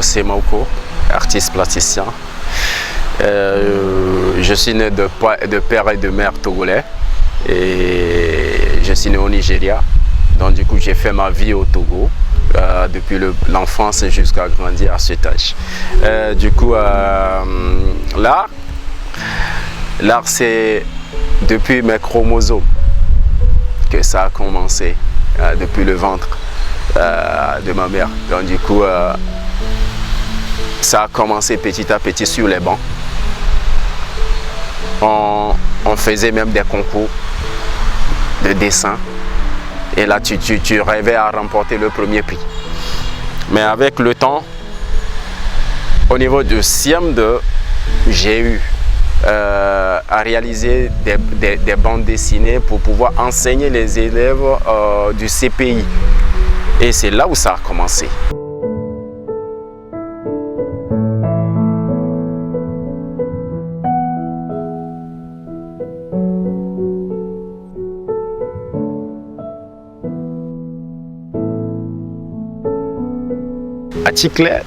José Mauko, artiste plasticien. Je suis né de père et de mère togolais et je suis né au Nigeria. Donc du coup j'ai fait ma vie au Togo depuis l'enfance jusqu'à grandir à cet âge. L'art c'est depuis mes chromosomes que ça a commencé, depuis le ventre de ma mère. Donc du coup ça a commencé petit à petit sur les bancs. On faisait même des concours de dessin. Et là, tu rêvais à remporter le premier prix. Mais avec le temps, au niveau de CM2, j'ai eu à réaliser des bandes dessinées pour pouvoir enseigner les élèves du CPI. Et c'est là où ça a commencé. Attikle,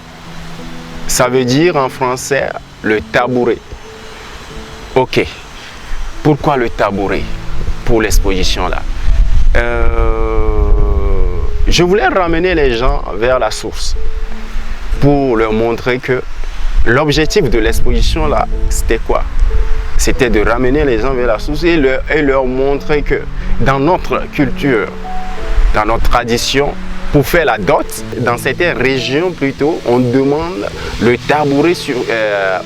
ça veut dire en français le tabouret. Ok, pourquoi le tabouret pour l'exposition là? Je voulais ramener les gens vers la source pour leur montrer que l'objectif de l'exposition là, c'était quoi? C'était de ramener les gens vers la source et leur montrer que dans notre culture, dans notre tradition, pour faire la dot, dans certaines régions plutôt, on demande le tabouret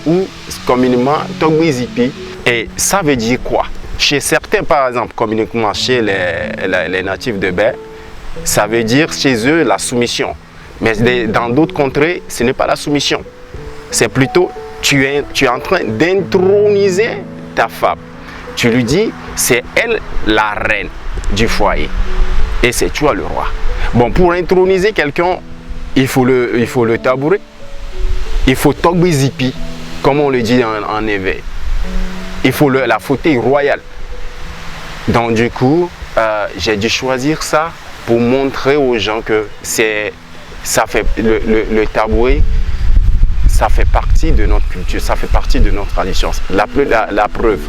ou communément togbizipi. Et ça veut dire quoi? Chez certains, par exemple, communément chez les natifs de Baie, ça veut dire chez eux la soumission. Mais dans d'autres contrées, ce n'est pas la soumission. C'est plutôt, tu es en train d'introniser ta femme. Tu lui dis, c'est elle la reine du foyer. Et c'est toi le roi. Bon, pour introniser quelqu'un, il faut le tabouret, il faut togbizipi, comme on le dit en éveil. Il faut la fauteuil royal. Donc du coup, j'ai dû choisir ça pour montrer aux gens que le tabouret, ça fait partie de notre culture, ça fait partie de notre tradition. La preuve.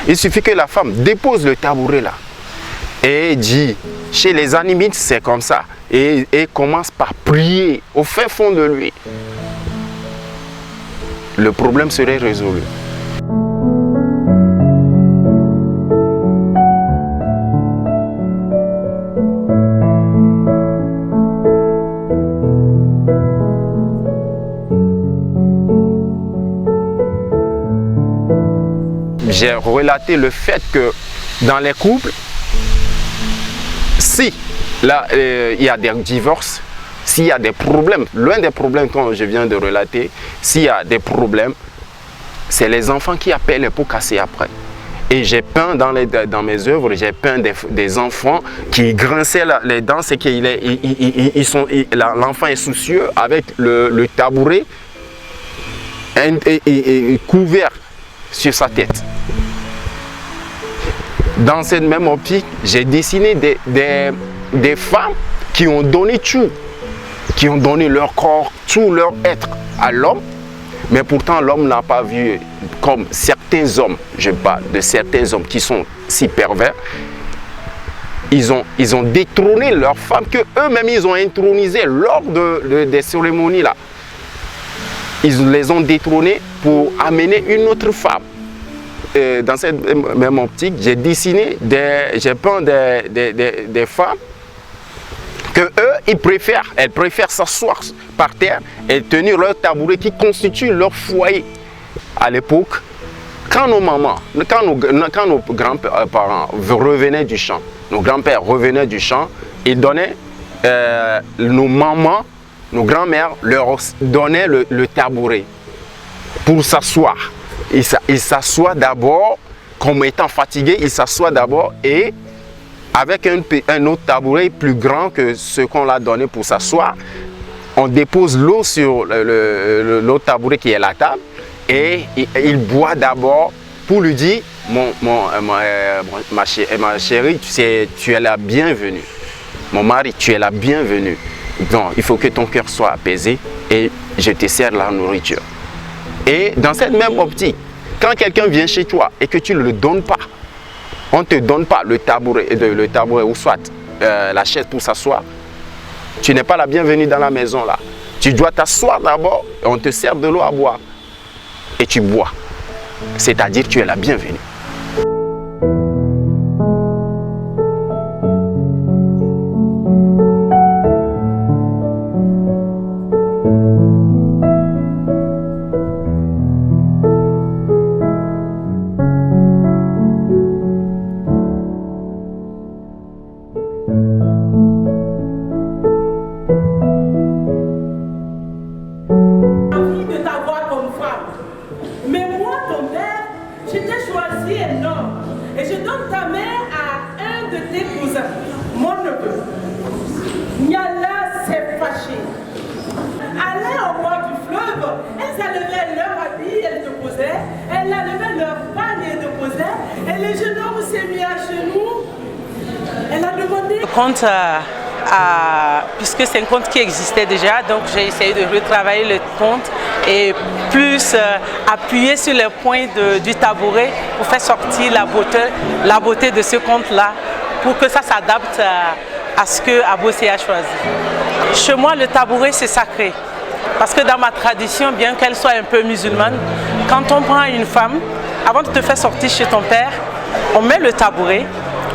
Il suffit que la femme dépose le tabouret là. Et dit, chez les animites, c'est comme ça. Et commence par prier au fin fond de lui. Le problème serait résolu. J'ai relaté le fait que dans les couples, si là il y a des divorces, s'il y a des problèmes, l'un des problèmes que je viens de relater, s'il y a des problèmes, c'est les enfants qui appellent pour casser après. Et j'ai peint dans mes œuvres, j'ai peint des enfants qui grinçaient les dents, c'est que l'enfant est soucieux avec le tabouret couvert sur sa tête. Dans cette même optique, j'ai dessiné des femmes qui ont donné tout, qui ont donné leur corps, tout leur être à l'homme, mais pourtant l'homme n'a pas vu comme certains hommes, je parle de certains hommes qui sont si pervers, ils ont détrôné leurs femmes que eux-mêmes ils ont intronisées lors des cérémonies là. Ils les ont détrônées pour amener une autre femme. Dans cette même optique, j'ai dessiné, j'ai peint des femmes que elles préfèrent s'asseoir par terre et tenir leur tabouret qui constitue leur foyer. À l'époque, quand nos mamans, quand nos grands-parents revenaient du champ, nos grands-pères revenaient du champ, ils donnaient, nos mamans, nos grands-mères leur donnaient le tabouret pour s'asseoir. Il s'assoit d'abord, comme étant fatigué, il s'assoit d'abord et avec un autre tabouret plus grand que ce qu'on l'a donné pour s'asseoir, on dépose l'eau sur l'autre tabouret qui est la table et il boit d'abord pour lui dire ma chérie, tu es la bienvenue. Mon mari, tu es la bienvenue. Donc, il faut que ton cœur soit apaisé et je te sers la nourriture. Et dans cette même optique, quand quelqu'un vient chez toi et que tu ne le donnes pas, on ne te donne pas le tabouret ou soit la chaise pour s'asseoir, tu n'es pas la bienvenue dans la maison là. Tu dois t'asseoir d'abord et on te sert de l'eau à boire. Et tu bois. C'est-à-dire tu es la bienvenue. Puisque c'est un compte qui existait déjà, donc j'ai essayé de retravailler le compte et plus appuyer sur les points du tabouret pour faire sortir la beauté de ce compte-là, pour que ça s'adapte à ce que Abossé a choisi. Chez moi, le tabouret, c'est sacré. Parce que dans ma tradition, bien qu'elle soit un peu musulmane, quand on prend une femme, avant de te faire sortir chez ton père, on met le tabouret,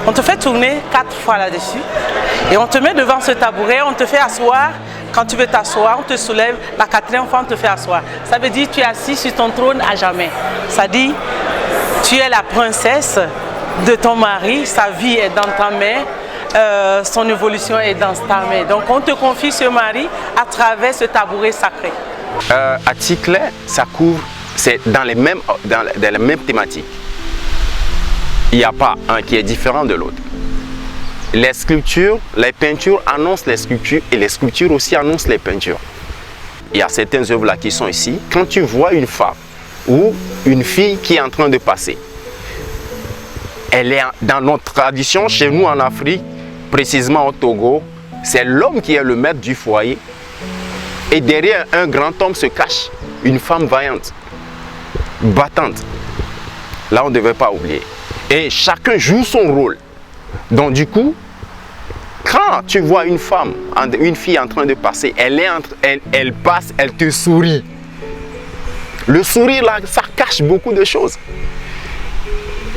on te fait tourner 4 fois là-dessus et on te met devant ce tabouret, on te fait asseoir. Quand tu veux t'asseoir, on te soulève, la 4e fois on te fait asseoir. Ça veut dire que tu es assis sur ton trône à jamais. Ça dit, tu es la princesse de ton mari, sa vie est dans ta main, son évolution est dans ta main. Donc on te confie ce mari à travers ce tabouret sacré. À Ticlé, ça couvre, c'est dans les mêmes thématiques. Il n'y a pas un qui est différent de l'autre. Les sculptures, les peintures annoncent les sculptures et les sculptures aussi annoncent les peintures. Il y a certaines œuvres là qui sont ici. Quand tu vois une femme ou une fille qui est en train de passer, elle est dans notre tradition, chez nous en Afrique, précisément au Togo, c'est l'homme qui est le maître du foyer. Et derrière un grand homme se cache une femme vaillante, battante. Là, on ne devait pas oublier. Et chacun joue son rôle. Donc du coup, quand tu vois une femme, une fille en train de passer, elle passe, elle te sourit. Le sourire là, ça cache beaucoup de choses.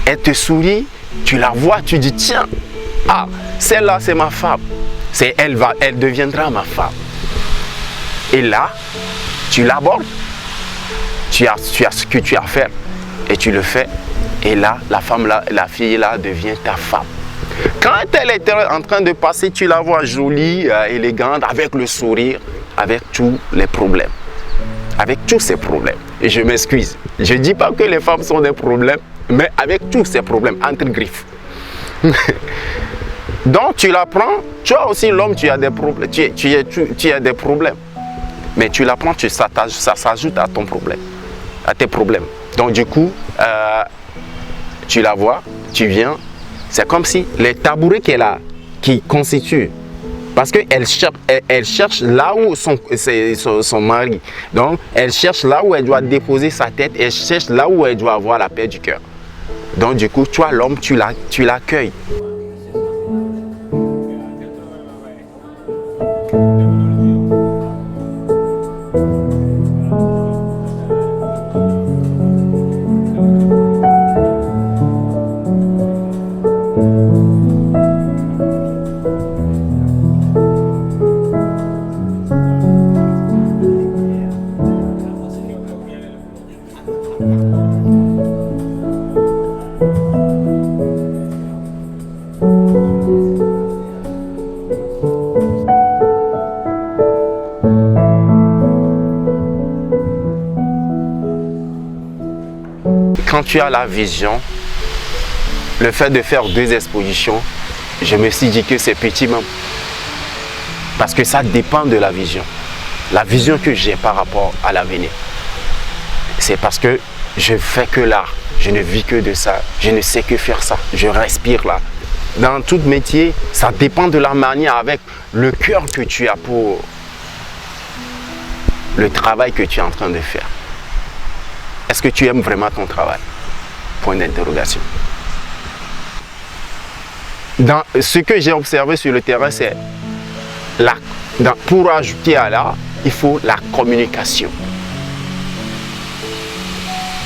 Elle te sourit, tu la vois, tu dis tiens, ah, celle-là c'est ma femme. Elle deviendra ma femme. Et là, tu l'abordes, tu as ce que tu as à faire et tu le fais. Et là, la fille là devient ta femme. Quand elle est en train de passer, tu la vois jolie, élégante, avec le sourire, avec tous les problèmes. Avec tous ces problèmes. Et je m'excuse. Je ne dis pas que les femmes sont des problèmes, mais avec tous ces problèmes, entre griffes. Donc tu la prends, tu as aussi l'homme, tu as des problèmes. Tu as des problèmes. Mais tu la prends, ça s'ajoute à ton problème, à tes problèmes. Donc du coup, tu la vois, tu viens, c'est comme si les tabourets qu'elle a, qui constituent, parce qu'elle cherche là où son mari, donc elle cherche là où elle doit déposer sa tête, elle cherche là où elle doit avoir la paix du cœur. Donc du coup, toi l'homme, tu l'accueilles. Quand tu as la vision, le fait de faire 2 expositions, je me suis dit que c'est petit même. Parce que ça dépend de la vision. La vision que j'ai par rapport à l'avenir. C'est parce que je fais que l'art. Je ne vis que de ça. Je ne sais que faire ça. Je respire là. dans tout métier, ça dépend de la manière, avec le cœur que tu as pour le travail que tu es en train de faire. Est-ce que tu aimes vraiment ton travail? Point d'interrogation. Dans ce que j'ai observé sur le terrain, c'est pour ajouter à l'art, il faut la communication.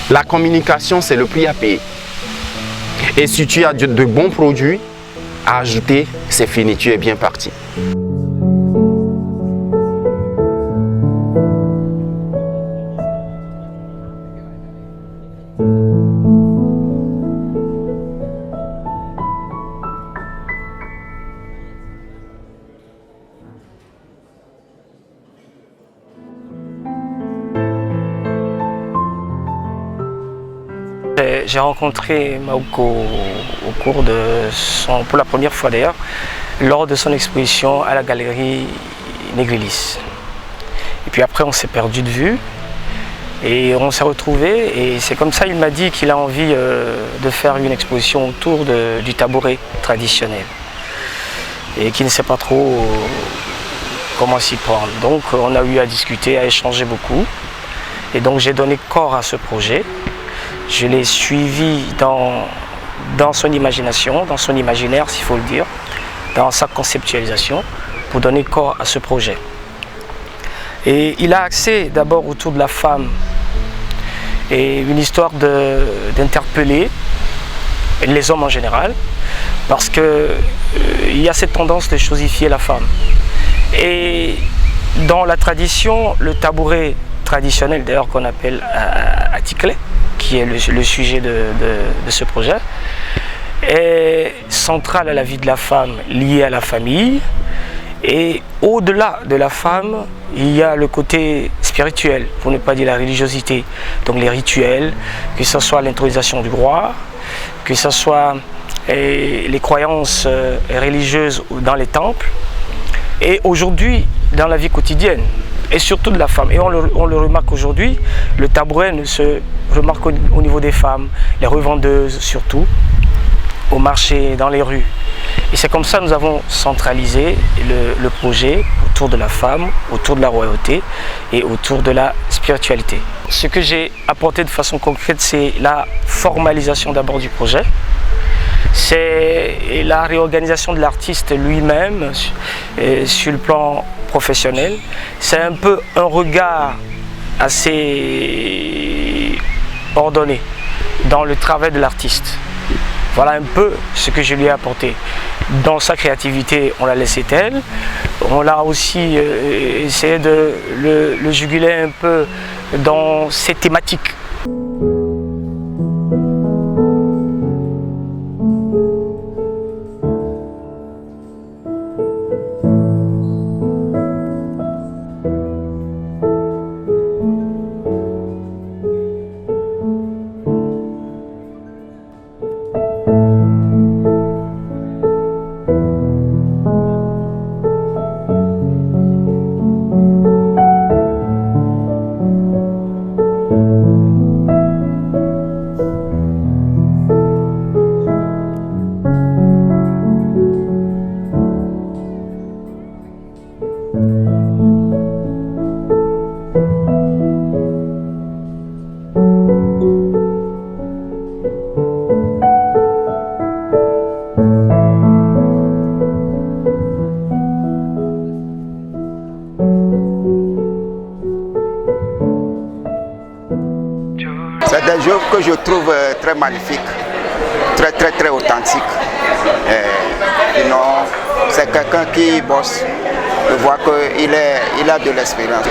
La communication, c'est le prix à payer. Et si tu as de bons produits à ajouter, c'est fini, tu es bien parti. J'ai rencontré Maoko au cours de pour la première fois d'ailleurs, lors de son exposition à la galerie Négrilis. Et puis après on s'est perdu de vue et on s'est retrouvés et c'est comme ça il m'a dit qu'il a envie de faire une exposition autour du tabouret traditionnel et qu'il ne sait pas trop comment s'y prendre. Donc on a eu à discuter, à échanger beaucoup et donc j'ai donné corps à ce projet. Je l'ai suivi dans son imagination, dans son imaginaire s'il faut le dire, dans sa conceptualisation pour donner corps à ce projet. Et il a axé d'abord autour de la femme et une histoire d'interpeller les hommes en général parce qu'il y a cette tendance de chosifier la femme. Et dans la tradition, le tabouret traditionnel d'ailleurs qu'on appelle Atikle, qui est le sujet de ce projet, est central à la vie de la femme, lié à la famille. Et au-delà de la femme, il y a le côté spirituel, pour ne pas dire la religiosité. Donc les rituels, que ce soit l'intronisation du roi, que ce soit les croyances religieuses dans les temples, et aujourd'hui dans la vie quotidienne. Et surtout de la femme. Et on le remarque aujourd'hui, le tabouret ne se remarque au niveau des femmes, les revendeuses surtout, au marché, dans les rues. Et c'est comme ça que nous avons centralisé le projet autour de la femme, autour de la royauté et autour de la spiritualité. Ce que j'ai apporté de façon concrète, c'est la formalisation d'abord du projet. C'est la réorganisation de l'artiste lui-même sur le plan professionnel. C'est un peu un regard assez ordonné dans le travail de l'artiste. Voilà un peu ce que je lui ai apporté. Dans sa créativité, on l'a laissé telle. On l'a aussi essayé de le juguler un peu dans ses thématiques. C'est des œuvres que je trouve très magnifiques, très authentiques. Sinon, c'est quelqu'un qui bosse. Je vois qu'il a de l'expérience.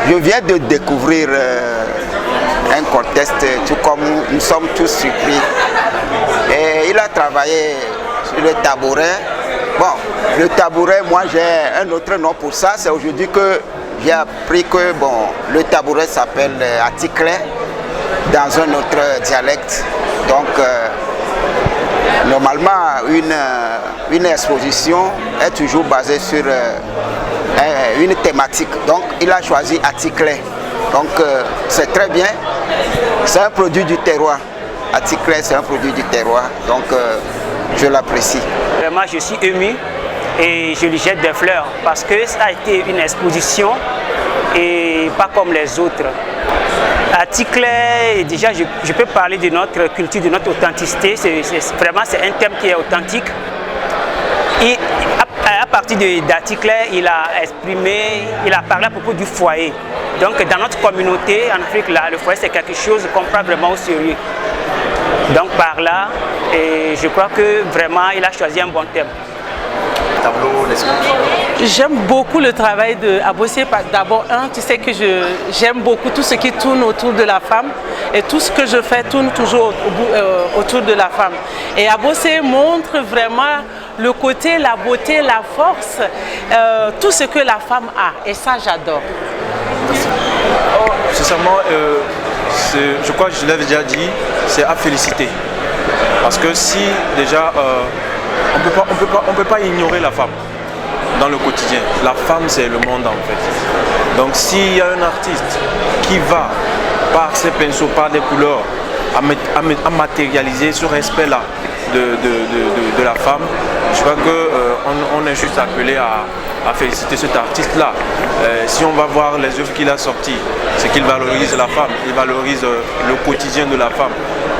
Je viens de découvrir un contexte, tout comme nous sommes tous surpris. Et il a travaillé sur le tabouret. Bon, le tabouret, moi j'ai un autre nom pour ça. C'est aujourd'hui que j'ai appris que le tabouret s'appelle Atikle dans un autre dialecte. Donc, normalement, une exposition est toujours basée sur une thématique. Donc, il a choisi Atikle. Donc, c'est très bien. C'est un produit du terroir. Atikle, c'est un produit du terroir. Donc, je l'apprécie. vraiment je suis ému et je lui jette des fleurs parce que ça a été une exposition et pas comme les autres. À Ticlay, déjà je peux parler de notre culture, de notre authenticité. Vraiment c'est un thème qui est authentique. Et à partir d'Ticlay, il a parlé à propos du foyer. Donc dans notre communauté en Afrique, là, le foyer c'est quelque chose qu'on prend vraiment au sérieux. Donc par là, et je crois que vraiment il a choisi un bon thème. J'aime beaucoup le travail de Abossé. D'abord, tu sais que j'aime beaucoup tout ce qui tourne autour de la femme et tout ce que je fais tourne toujours autour de la femme. Et Abossé montre vraiment le côté, la beauté, la force, tout ce que la femme a. Et ça, j'adore. Sincèrement, je crois que je l'avais déjà dit, c'est à féliciter. Parce que si déjà, on peut pas ignorer la femme dans le quotidien. La femme, c'est le monde en fait. Donc s'il y a un artiste qui va, par ses pinceaux, par des couleurs, à matérialiser ce respect-là de la femme, je crois qu'on est juste appelé à féliciter cet artiste-là. Si on va voir les œuvres qu'il a sorties, c'est qu'il valorise la femme, il valorise le quotidien de la femme,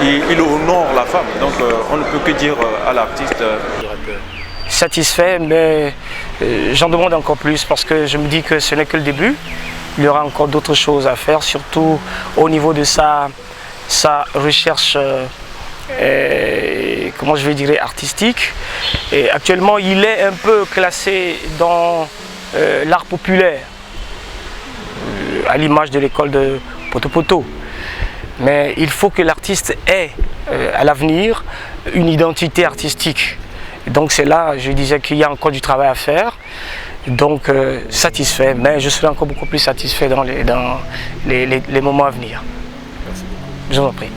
il honore la femme. Donc on ne peut que dire à l'artiste... Satisfait, mais j'en demande encore plus parce que je me dis que ce n'est que le début. Il y aura encore d'autres choses à faire, surtout au niveau de sa recherche, comment je vais dire, artistique. Et actuellement, il est un peu classé dans l'art populaire, à l'image de l'école de Poto-Poto. Mais il faut que l'artiste ait à l'avenir une identité artistique. Donc c'est là, je disais qu'il y a encore du travail à faire. Donc satisfait, mais je serai encore beaucoup plus satisfait dans les moments à venir. Je vous en prie.